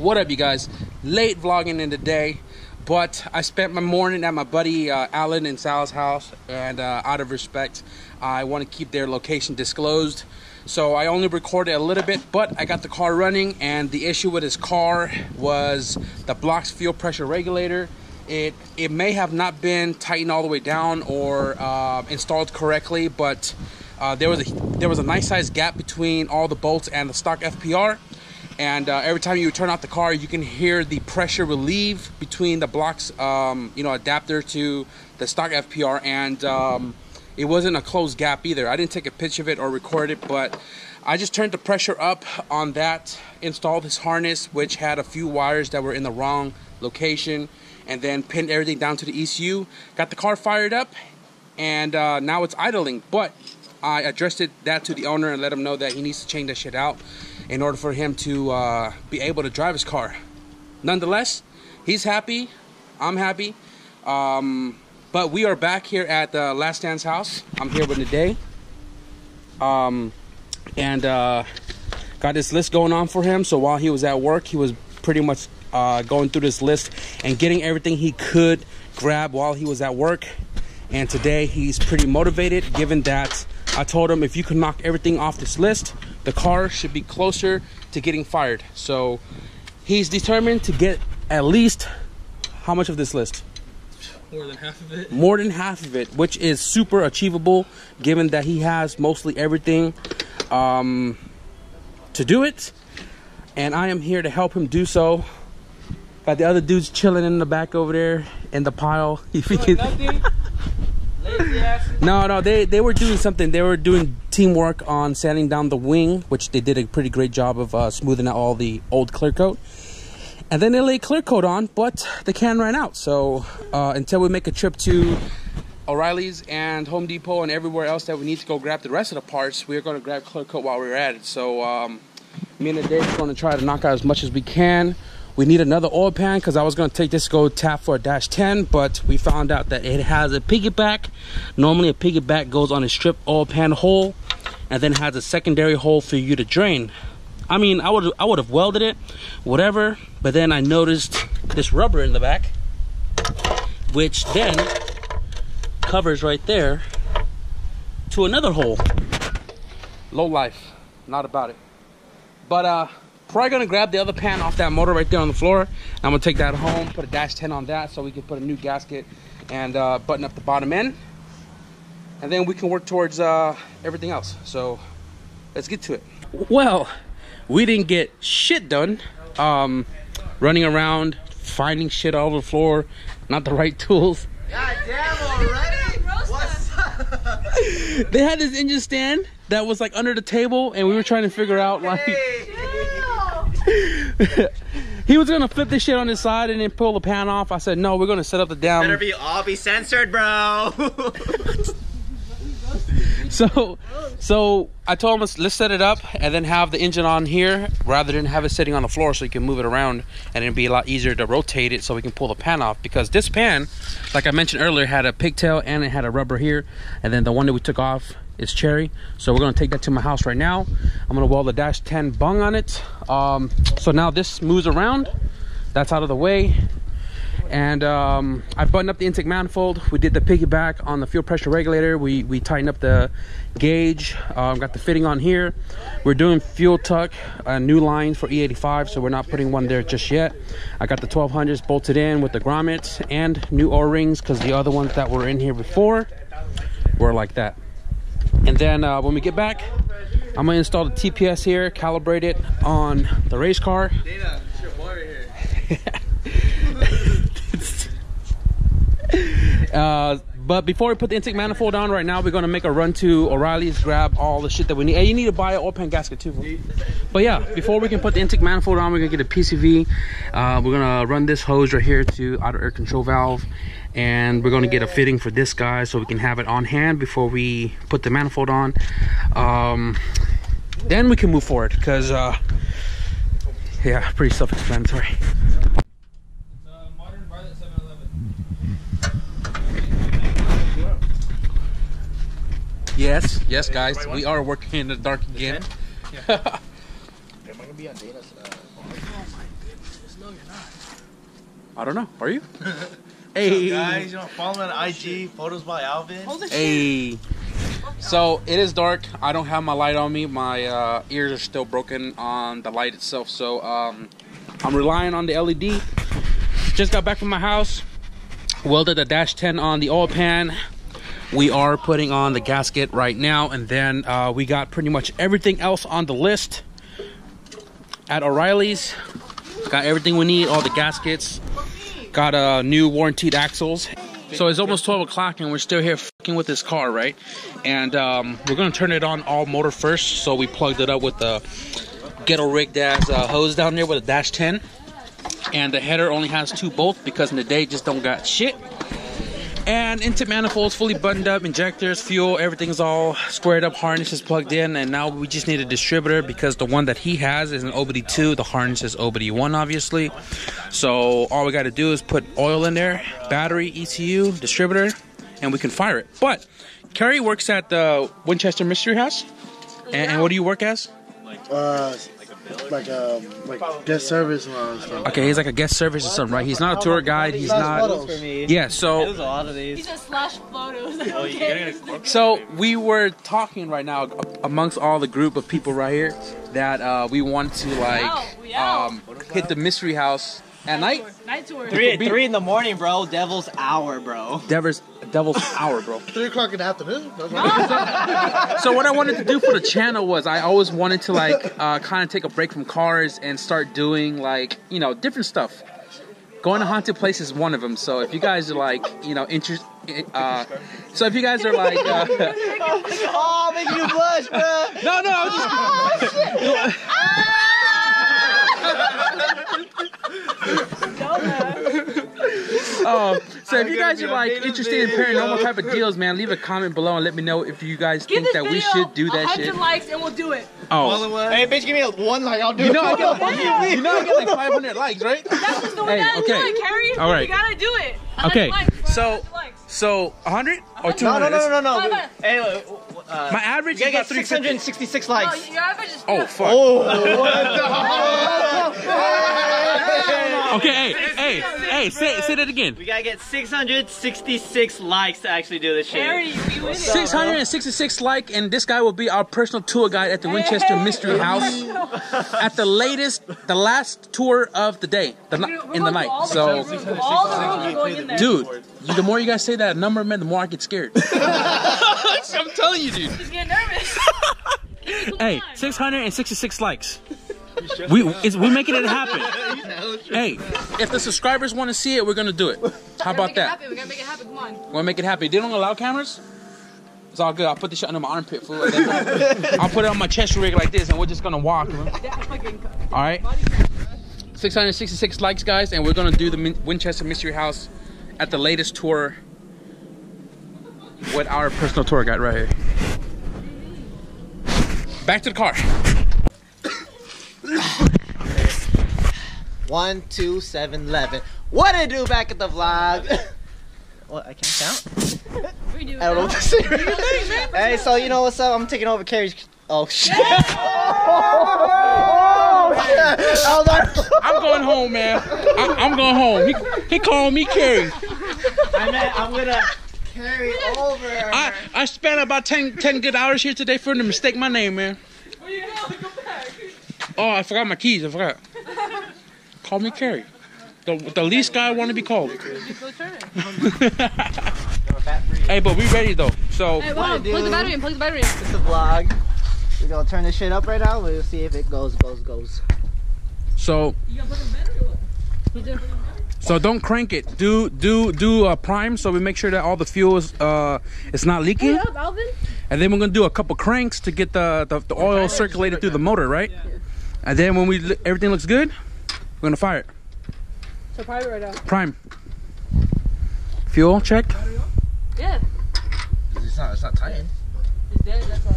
What up, you guys? Late vlogging in the day, but I spent my morning at my buddy Alan and Sal's house, and out of respect, I want to keep their location disclosed. So I only recorded a little bit, but I got the car running, and the issue with his car was the block's fuel pressure regulator. It may have not been tightened all the way down or installed correctly, but there was a nice sized gap between all the bolts and the stock FPR. And every time you turn off the car, you can hear the pressure relieve between the blocks, adapter to the stock FPR, and it wasn't a closed gap either. I didn't take a picture of it or record it, but I just turned the pressure up on that, installed this harness, which had a few wires that were in the wrong location, and then pinned everything down to the ECU, got the car fired up, and now it's idling. But I addressed that to the owner and let him know that he needs to change that shit out in order for him to be able to drive his car. Nonetheless, he's happy, I'm happy. But we are back here at the Last Stand's house. I'm here with NIDAY. Got this list going on for him. So while he was at work, he was pretty much going through this list and getting everything he could grab while he was at work. And today he's pretty motivated, given that I told him if you can knock everything off this list, the car should be closer to getting fired. So he's determined to get at least how much of this list? More than half of it. More than half of it, which is super achievable, given that he has mostly everything to do it. And I am here to help him do so. Got the other dudes chilling in the back over there in the pile. If he can. No, they were doing something. They were doing teamwork on sanding down the wing, which they did a pretty great job of smoothing out all the old clear coat. And then they laid clear coat on, but the can ran out. So until we make a trip to O'Reilly's and Home Depot and everywhere else that we need to go grab the rest of the parts, we're going to grab clear coat while we're at it. So me and NIDAY are going to try to knock out as much as we can. We need another oil pan because I was going to take this to go tap for a dash 10, but we found out that it has a piggyback. Normally a piggyback goes on a strip oil pan hole and then has a secondary hole for you to drain. I mean, I would have welded it, whatever, but then I noticed this rubber in the back, which then covers right there to another hole. Low life, not about it. But probably gonna grab the other pan off that motor right there on the floor. I'm gonna take that home, put a dash 10 on that so we can put a new gasket and button up the bottom end. And then we can work towards everything else. So let's get to it. Well, we didn't get shit done. Running around, finding shit all over the floor, not the right tools. God damn already? What's up? They had this engine stand that was like under the table, and we were trying to figure out like he was gonna flip this shit on his side and then pull the pan off. I said no, we're gonna set up the down. Better be all be censored, bro. So I told him let's set it up and then have the engine on here rather than have it sitting on the floor, so you can move it around and it'd be a lot easier to rotate it so we can pull the pan off. Because this pan, like I mentioned earlier, had a pigtail and it had a rubber here, and then the one that we took off is cherry. So we're gonna take that to my house right now. I'm gonna weld the dash 10 bung on it. So now this moves around, that's out of the way. And I buttoned up the intake manifold. We did the piggyback on the fuel pressure regulator. We tightened up the gauge. Got the fitting on here. We're doing fuel tuck, new lines for E85, so we're not putting one there just yet. I got the 1200s bolted in with the grommets and new O-rings because the other ones that were in here before were like that. And then when we get back, I'm gonna install the TPS here, calibrate it on the race car. Dana, it's your boy right here. But before we put the intake manifold on, right now we're going to make a run to O'Reilly's, grab all the shit that we need. Hey, you need to buy an oil pan gasket too. But yeah, before we can put the intake manifold on, we're going to get a PCV. We're going to run this hose right here to outer air control valve, and we're going to get a fitting for this guy so we can have it on hand before we put the manifold on. Then we can move forward because yeah, pretty self-explanatory. Yes, guys, we are working in the dark again. Am I gonna be on Dana's? I don't know. Are you? Hey. Guys, you know, follow me on IG. Photos by Alvin. Hey. So it is dark. I don't have my light on me. My ears are still broken on the light itself. So I'm relying on the LED. Just got back from my house. Welded the dash 10 on the oil pan. We are putting on the gasket right now, and then we got pretty much everything else on the list at O'Reilly's. Got everything we need, all the gaskets. Got new warranted axles. So it's almost 12 o'clock and we're still here fucking with this car, right? And we're gonna turn it on all motor first. So we plugged it up with the ghetto rigged ass hose down there with a dash 10. And the header only has 2 bolts because NIDAY just don't got shit. And intake manifolds fully buttoned up, injectors, fuel, everything's all squared up, harness is plugged in, and now we just need a distributor because the one that he has is an OBD2, the harness is OBD1 obviously. So all we gotta do is put oil in there, battery, ECU, distributor, and we can fire it. But Kerry works at the Winchester Mystery House, and what do you work as? Like guest service and all that stuff. Okay, he's like a guest service or something, right? He's not a tour guide. He's not. Yeah, so. There's a lot of these. He just slash photos. Okay. So we were talking right now amongst all the group of people right here that we want to hit the mystery house at night. Night tour. 3 in the morning, bro. Devil's hour, bro. Devil's hour, bro. 3 o'clock in the afternoon. So what I wanted to do for the channel was I always wanted to kind of take a break from cars and start doing different stuff. Going to haunted places is one of them. So if you guys are interested, so if you guys are oh, making you blush, bro. No, I'm just. So if you guys are interested in paranormal type of deals, man, leave a comment below and let me know if you guys think that we should do that shit. 100 likes and we'll do it. Oh. Hey, bitch, give me 1 like, I'll do it. You know I get like 500 likes, right? That's just the way that do it, Carrie. All right. You gotta do it. Okay. So 100 or 200? No. Hey, my average is about 666 likes. No, your average is oh, fuck. Okay, hey, say that again. We gotta get 666 likes to actually do this shit. Carrie, you win it. 666 likes, and this guy will be our personal tour guide at the Winchester Mystery House at the last tour of the day, in the night. So, all the rooms are going in there. dude, the more you guys say that number, man, the more I get scared. I'm telling you, dude. She's getting nervous. Hey, 666 likes. We're making it happen. Hey, if the subscribers want to see it, we're gonna do it. How about that? We gotta make it happen. Come on. We're gonna make it happen. They don't allow cameras. It's all good. I'll put this shit under my armpit, fool. And then I'll put it on my chest rig like this, and we're just gonna walk. All right. 666 likes, guys, and we're gonna do the Winchester Mystery House at the latest tour with our personal tour guide right here. Back to the car. 1, 2, 7, 11. What it do back at the vlog? What, I can't count? I don't know what to say. Hey, so you know what's up? I'm taking over Carrie's. Oh shit! I'm going home, man. I'm going home. He called me Carrie. I'm gonna carry over. I spent about 10 good hours here today for him to mistake my name, man. Where you going? Go back. Oh, I forgot my keys. I forgot. Call me Carrie. The least guy I want to be called. Hey, but we ready though. So. Hey, plug the battery in. Plug the battery in. It's a vlog. We're gonna turn this shit up right now. We'll see if it goes. So. You gotta plug the battery or what? So don't crank it. Do prime so we make sure that all the fuel is it's not leaking. Hey, up, Alvin. And then we're gonna do a couple cranks to get the oil circulated through the motor, right? Yeah. And then when everything looks good, we're gonna fire it. So prime it right now. Prime. Fuel check. Yeah. It's not tight. It's dead. That's why.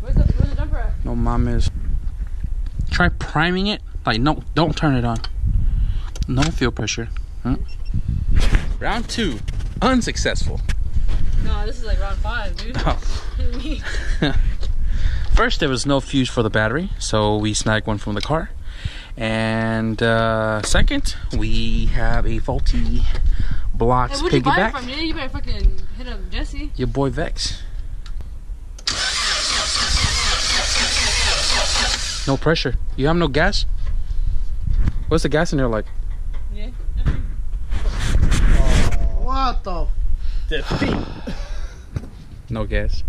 Where's the jumper at? No, mom is. Try priming it. Like no, don't turn it on. No fuel pressure. Huh? Round 2, unsuccessful. No, this is like round 5, dude. Oh. First, there was no fuse for the battery, so we snagged one from the car. And second, we have a faulty blocks Hey, where'd you buy it piggyback. from? You better fucking hit up Jesse. Your boy Vex. No pressure. You have no gas? What's the gas in there like? Yeah. What the? Defeat. No gas.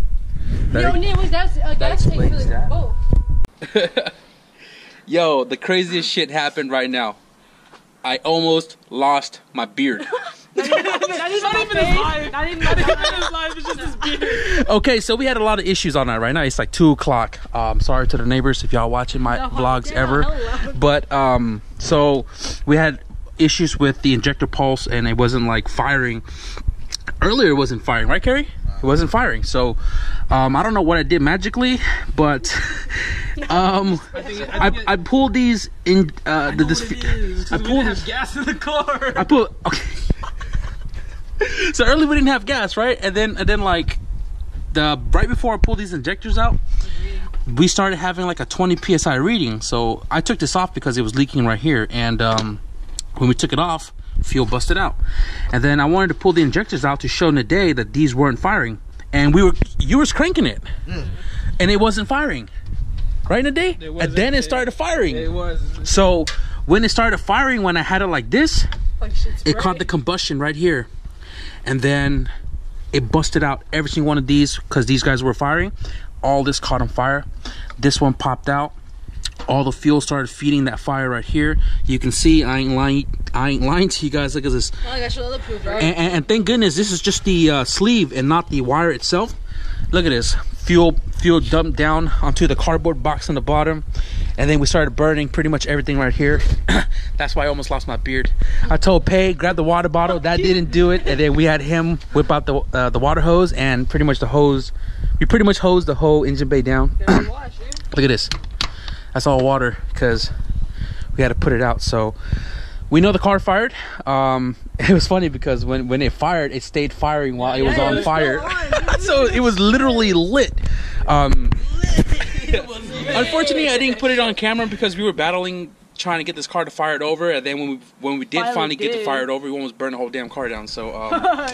Yo, Nia, what's that? Gas tank for explains the that. boat. Yo, the craziest shit happened right now. I almost lost my beard. Not even his life. Not even his life. It's just his beard. Okay, so we had a lot of issues on that right now. It's like 2 o'clock. Sorry to the neighbors if y'all watching my vlogs ever. But so we had issues with the injector pulse and it wasn't like firing. Earlier it wasn't firing, right, Carrie? It wasn't firing. So I don't know what I did magically, but I pulled these in I pulled have gas in the car. okay. So earlier we didn't have gas, right? And then like right before I pulled these injectors out, we started having like a 20 psi reading. So I took this off because it was leaking right here, and when we took it off, fuel busted out. And then I wanted to pull the injectors out to show NIDAY that these weren't firing, and you were cranking it, and it wasn't firing, right, NIDAY? And then it started firing. It was. So when it started firing, when I had it like this, it caught the combustion right here, and then it busted out every single one of these because these guys were firing. All this caught on fire. This one popped out. All the fuel started feeding that fire right here. You can see I ain't lying to you guys. Look at this. Oh, I got your other proof, right? And thank goodness this is just the sleeve and not the wire itself. Look at this. Fuel dumped down onto the cardboard box on the bottom, and then we started burning pretty much everything right here. That's why I almost lost my beard. I told Pay grab the water bottle. That didn't do it. And then we had him whip out the water hose, and pretty much we pretty much hosed the whole engine bay down. Look at this. That's all water because we had to put it out. So we know the car fired. It was funny because when it fired, it stayed firing while it was on fire. So it was literally lit. Unfortunately, I didn't put it on camera because we were battling trying to get this car to fire it over, and then when we did finally get to fire it over, we almost burned the whole damn car down. So we're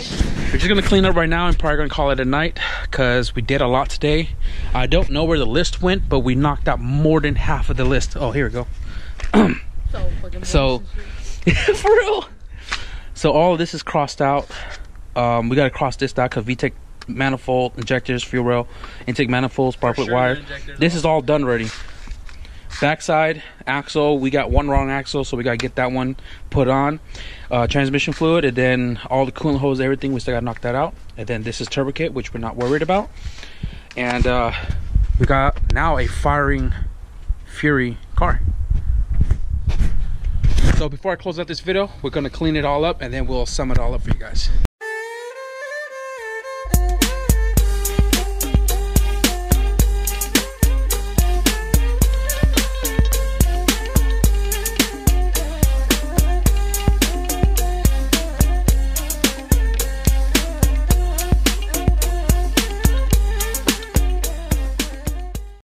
just gonna clean up right now and probably gonna call it a night because we did a lot today. I don't know where the list went, but we knocked out more than half of the list. Oh, here we go. So for real. So all of this is crossed out. We gotta cross this out because VTEC manifold, injectors, fuel rail, intake manifolds, spark plug wire. This is all done already. Backside axle, we got one wrong axle, so we gotta get that one put on. Transmission fluid, and then all the coolant hose, everything, we still gotta knock that out. And then this is turbo kit, which we're not worried about. And we got now a firing Fury car. So before I close out this video, we're gonna clean it all up and then we'll sum it all up for you guys.